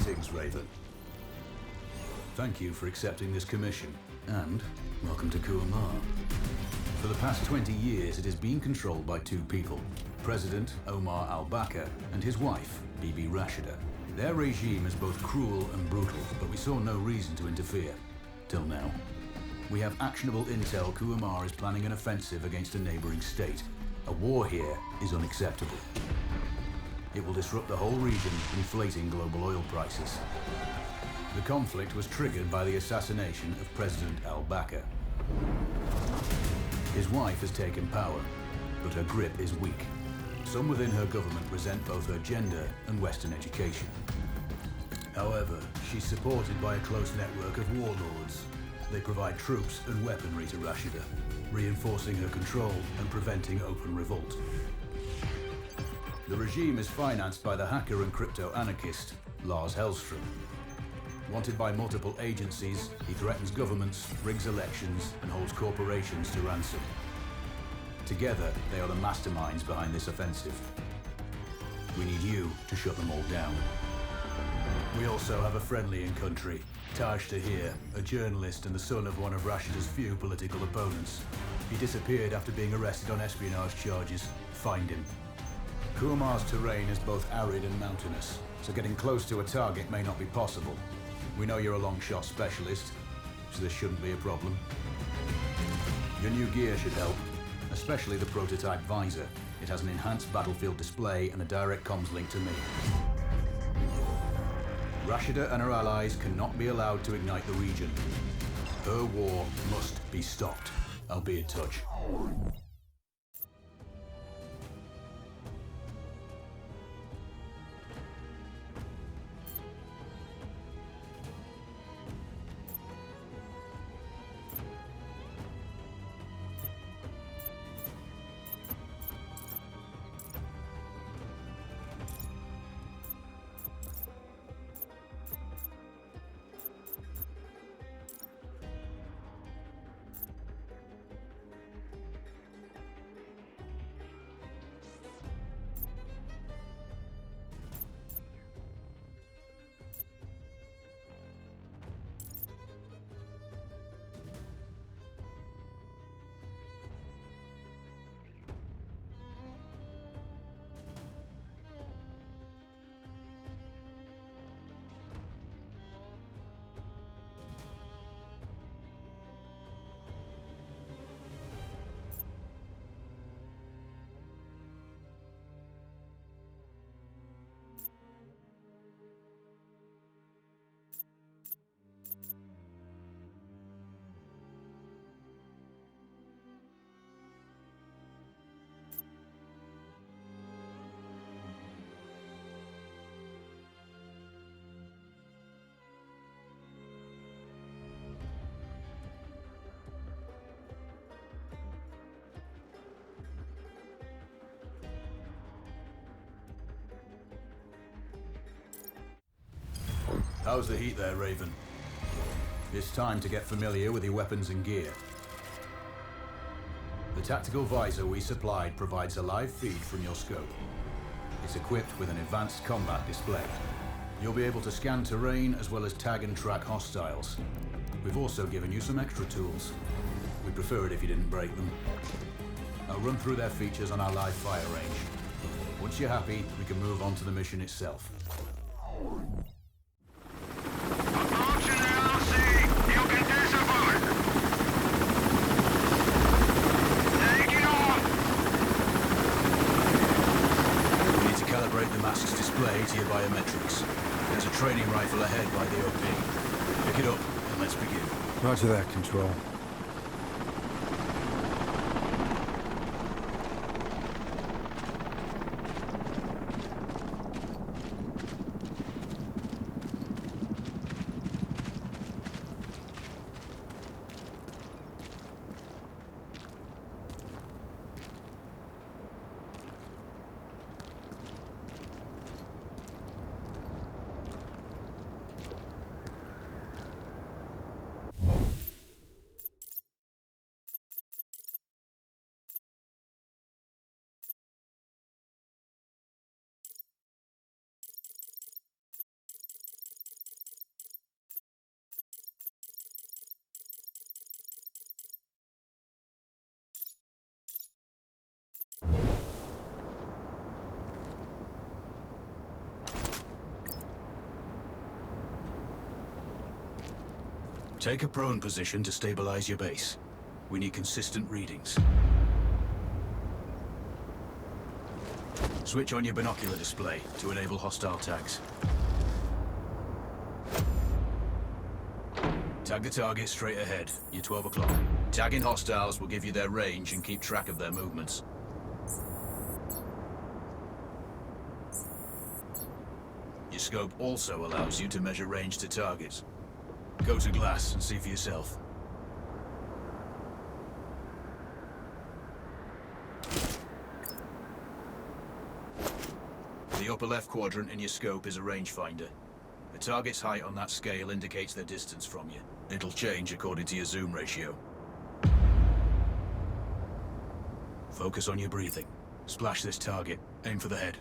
Greetings, Raven. Thank you for accepting this commission, and welcome to Kuamar. For the past 20 years, it has been controlled by two people, President Omar al-Bakr and his wife, Bibi Rashida. Their regime is both cruel and brutal, but we saw no reason to interfere, till now. We have actionable intel Kuamar is planning an offensive against a neighboring state. A war here is unacceptable. It will disrupt the whole region, inflating global oil prices. The conflict was triggered by the assassination of President al-Bakr. His wife has taken power, but her grip is weak. Some within her government resent both her gender and Western education. However, she's supported by a close network of warlords. They provide troops and weaponry to Rashida, reinforcing her control and preventing open revolt. The regime is financed by the hacker and crypto-anarchist, Lars Hellstrom. Wanted by multiple agencies, he threatens governments, rigs elections, and holds corporations to ransom. Together, they are the masterminds behind this offensive. We need you to shut them all down. We also have a friendly in country, Taj Tahir, a journalist and the son of one of Rashida's few political opponents. He disappeared after being arrested on espionage charges. Find him. Kuamar's terrain is both arid and mountainous, so getting close to a target may not be possible. We know you're a long shot specialist, so this shouldn't be a problem. Your new gear should help, especially the prototype visor. It has an enhanced battlefield display and a direct comms link to me. Rashida and her allies cannot be allowed to ignite the region. Her war must be stopped. I'll be in touch. How's the heat there, Raven? It's time to get familiar with your weapons and gear. The tactical visor we supplied provides a live feed from your scope. It's equipped with an advanced combat display. You'll be able to scan terrain as well as tag and track hostiles. We've also given you some extra tools. We'd prefer it if you didn't break them. I'll run through their features on our live fire range. Once you're happy, we can move on to the mission itself. To your biometrics. There's a training rifle ahead by the OP. Pick it up and let's begin. Roger that, Control. Take a prone position to stabilize your base. We need consistent readings. Switch on your binocular display to enable hostile tags. Tag the target straight ahead. You're 12 o'clock. Tagging hostiles will give you their range and keep track of their movements. Your scope also allows you to measure range to targets. Go to glass and see for yourself. The upper left quadrant in your scope is a rangefinder. The target's height on that scale indicates their distance from you. It'll change according to your zoom ratio. Focus on your breathing. Splash this target. Aim for the head.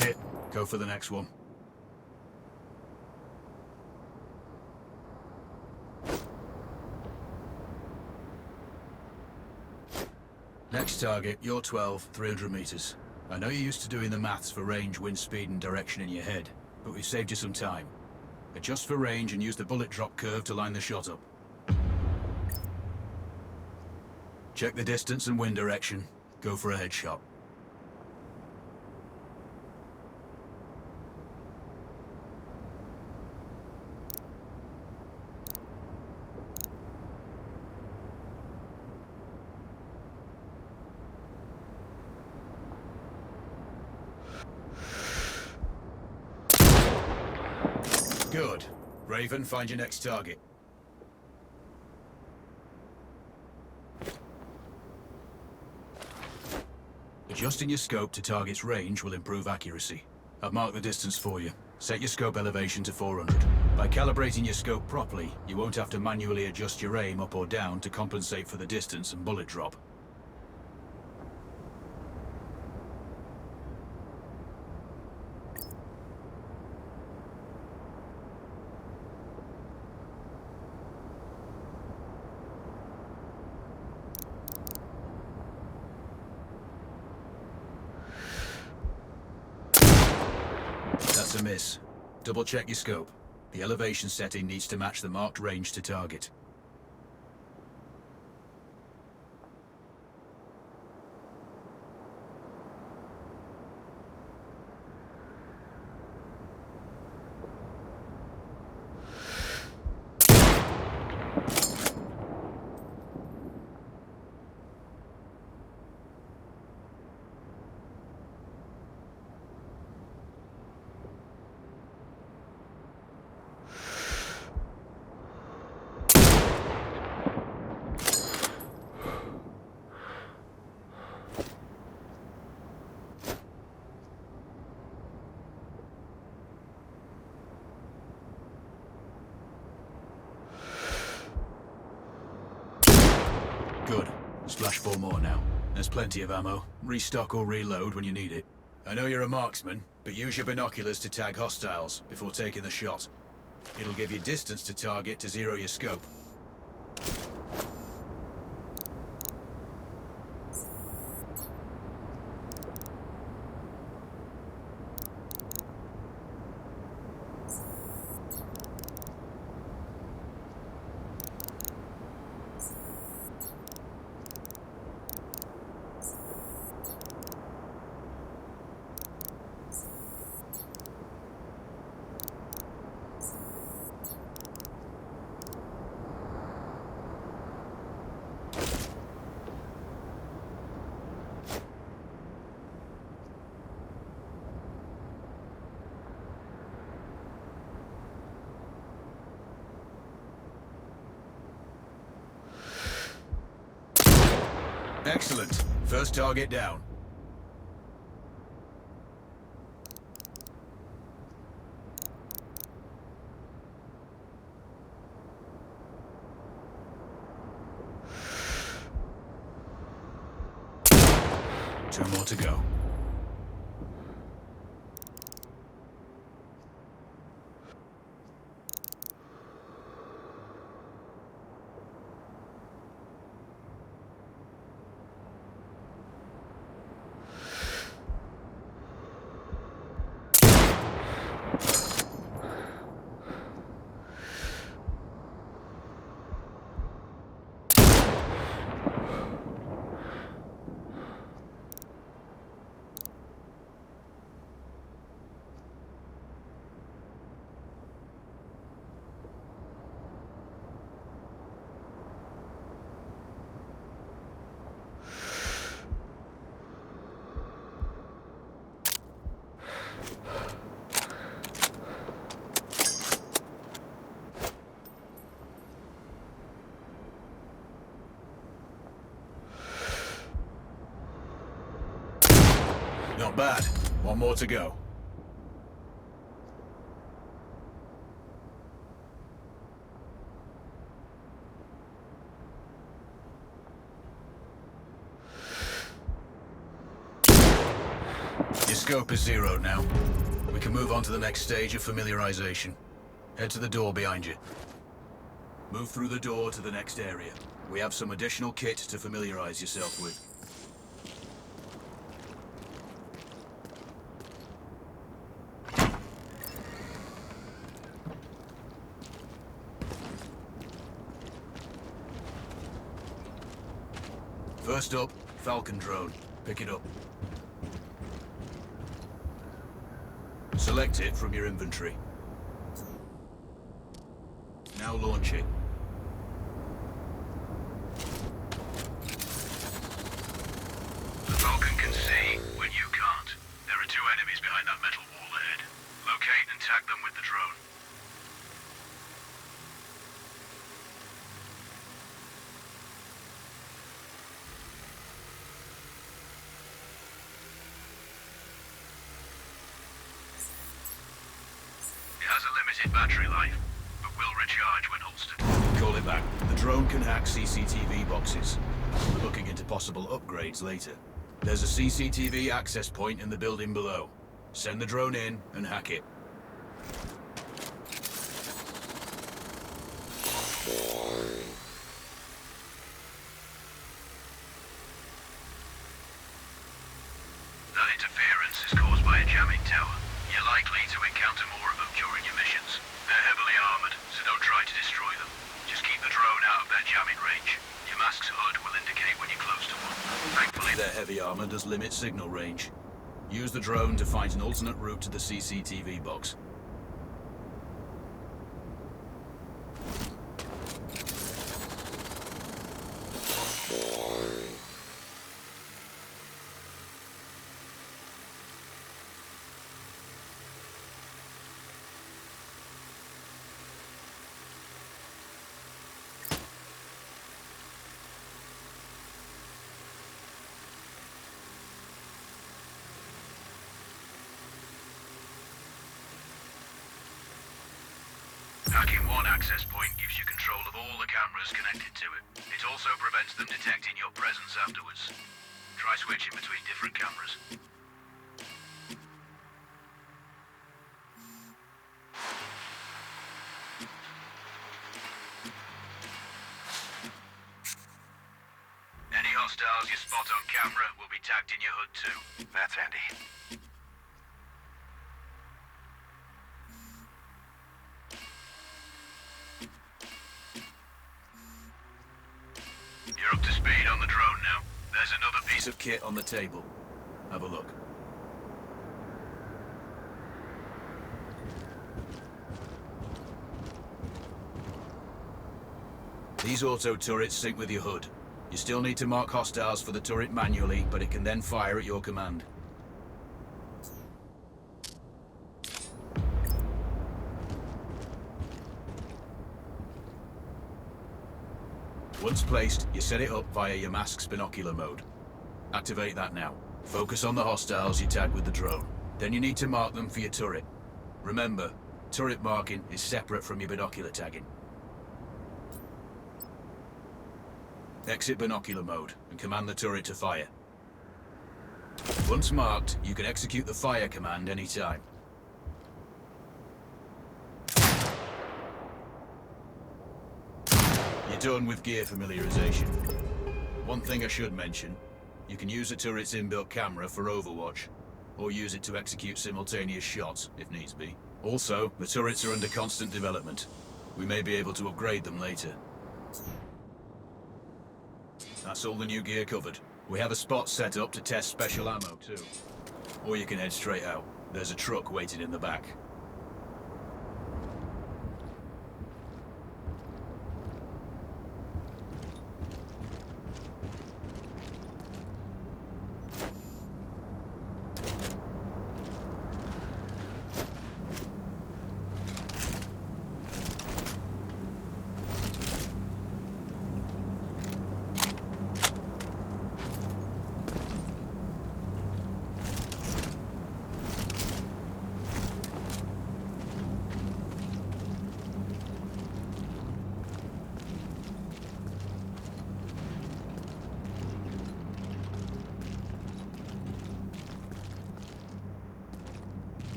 Hit. Go for the next one. Next target, you're 12, 300 meters. I know you're used to doing the maths for range, wind speed, and direction in your head, but we've saved you some time. Adjust for range and use the bullet drop curve to line the shot up. Check the distance and wind direction. Go for a headshot. Good. Raven, find your next target. Adjusting your scope to target's range will improve accuracy. I've marked the distance for you. Set your scope elevation to 400. By calibrating your scope properly, you won't have to manually adjust your aim up or down to compensate for the distance and bullet drop. That's a miss. Double check your scope. The elevation setting needs to match the marked range to target. Good. Splash 4 more now. There's plenty of ammo. Restock or reload when you need it. I know you're a marksman, but use your binoculars to tag hostiles before taking the shot. It'll give you distance to target to zero your scope. Excellent. First target down. Two more to go. Not bad. One more to go. Your scope is zeroed now. We can move on to the next stage of familiarization. Head to the door behind you. Move through the door to the next area. We have some additional kit to familiarize yourself with. First up, Falcon drone. Pick it up. Select it from your inventory. Now launch it. The Falcon can see when you can't. There are 2 enemies behind that metal wall ahead. Locate and tag them with the drone. It has a limited battery life, but will recharge when holstered. Call it back. The drone can hack CCTV boxes. We're looking into possible upgrades later. There's a CCTV access point in the building below. Send the drone in and hack it. That interference is caused by a jamming tower. You're likely to encounter more of them during your missions. They're heavily armored, so don't try to destroy them. Just keep the drone out of their jamming range. Your mask's hood will indicate when you're close to one. Thankfully, Their heavy armor does limit signal range. Use the drone to find an alternate route to the CCTV box. hacking one access point gives you control of all the cameras connected to it. It also prevents them detecting your presence afterwards. Try switching between different cameras. Any hostiles you spot on camera will be tagged in your hood too. That's handy. You're up to speed on the drone now. There's another piece Of kit on the table. Have a look. These auto turrets sync with your hood. You still need to mark hostiles for the turret manually, but it can then fire at your command. Once placed, you set it up via your mask's binocular mode. Activate that now. Focus on the hostiles you tag with the drone. Then you need to mark them for your turret. Remember, turret marking is separate from your binocular tagging. Exit binocular mode and command the turret to fire. Once marked, you can execute the fire command anytime. You're done with gear familiarization. One thing I should mention, you can use the turret's inbuilt camera for overwatch, or use it to execute simultaneous shots, if needs be. Also, the turrets are under constant development. We may be able to upgrade them later. That's all the new gear covered. We have a spot set up to test special ammo too. Or you can head straight out. There's a truck waiting in the back.